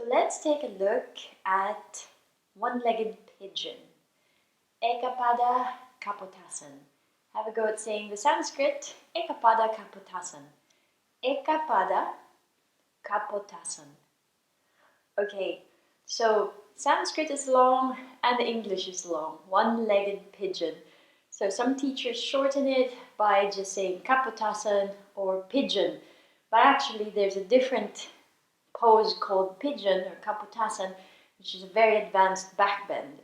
let's take a look at one-legged pigeon. Ekapada, kapotasana. Have a go at saying the Sanskrit. Ekapada, kapotasana. Ekapada, kapotasana. Okay, so Sanskrit is long and English is long. One-legged pigeon. So some teachers shorten it by just saying kapotasana or pigeon. But actually there's a different pose called pigeon or kapotasana, which is a very advanced back bend.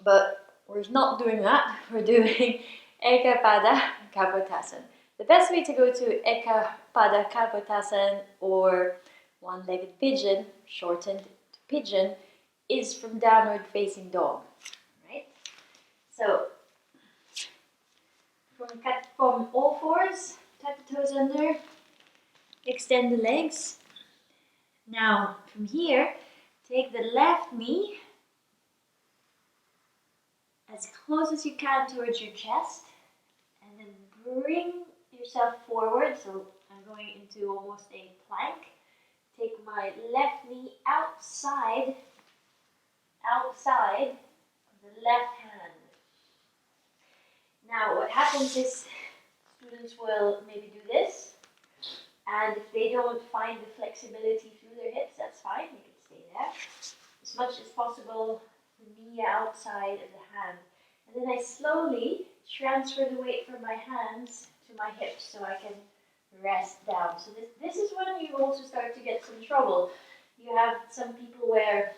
But we're not doing that. We're doing ekapada kapotasana. The best way to go to ekapada kapotasana or one-legged pigeon, shortened to pigeon, is from downward facing dog. Right? So from all fours, tuck the toes under, extend the legs. Now from here, take the left knee as close as you can towards your chest, and then bring yourself forward. So I'm going into almost a plank. Take my left knee outside of the left hand. Now what happens is students will maybe do this, and if they don't find the flexibility through their hips, that's fine, you can stay there. As much as possible, the knee outside of the hand. And then I slowly transfer the weight from my hands to my hips so I can rest down. So this is when you also start to get some trouble. You have some people where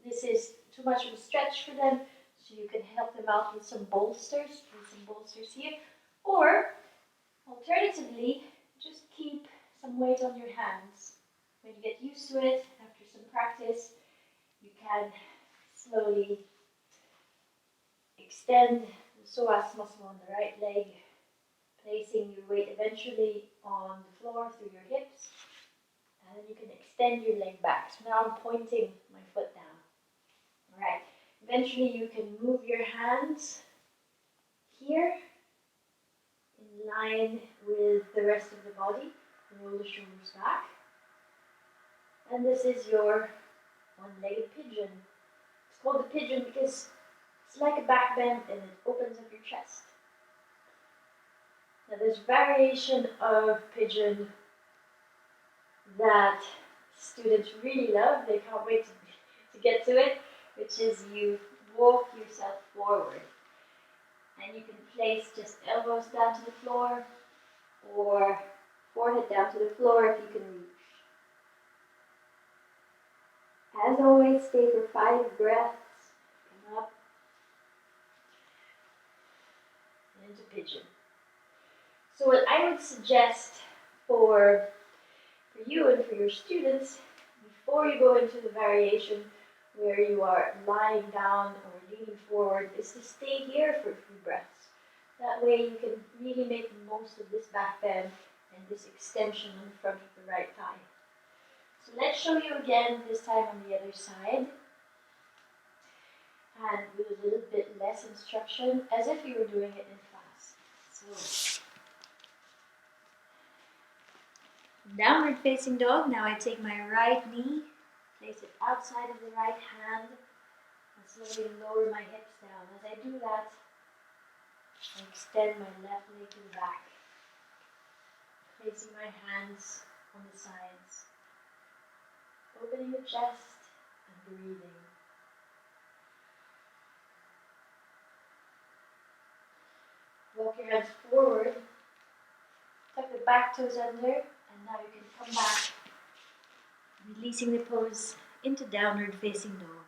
this is too much of a stretch for them, so you can help them out with some bolsters. There's some bolsters here. Or, alternatively, just keep some weight on your hands. When you get used to it, after some practice, you can slowly extend the psoas muscle on the right leg, placing your weight eventually on the floor through your hips, and then you can extend your leg back. So now I'm pointing my foot down. All right. Eventually you can move your hands here in line with the rest of the body. Roll the shoulders back. And this is your one-legged pigeon. It's called the pigeon because it's like a back bend and it opens up your chest. Now there's variation of pigeon that students really love. They can't wait to get to it, which is you walk yourself forward. And you can place just elbows down to the floor or forehead down to the floor if you can reach. As always, stay for 5 breaths. Come up and into pigeon. So what I would suggest for you and for your students, before you go into the variation where you are lying down or leaning forward, is to stay here for a few breaths. That way you can really make the most of this back bend and this extension on the front of the right thigh. So let's show you again, this time on the other side. And with a little bit less instruction, as if you were doing it in class. So, downward facing dog. Now I take my right knee, place it outside of the right hand, and slowly lower my hips down. As I do that, I extend my left leg to the back, placing my hands on the sides, opening the chest and breathing. Walk your hands forward, tuck the back toes under, and now you can come back, releasing the pose into downward facing dog.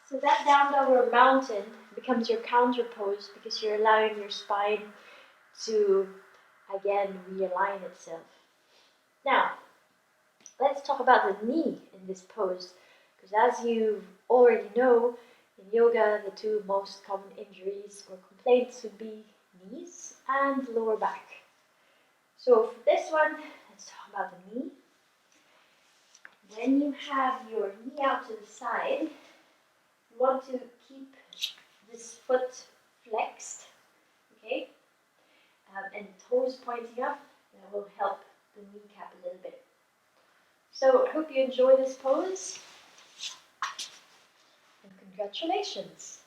So that down dog or mountain becomes your counter pose because you're allowing your spine to again realign itself. Now, let's talk about the knee in this pose, because as you already know, in yoga the 2 most common injuries or complaints would be knees and lower back. So for this one, let's talk about the knee. When you have your knee out to the side, you want to keep this foot flexed, okay? And toes pointing up. That will help the kneecap a little bit. So I hope you enjoy this pose, and congratulations!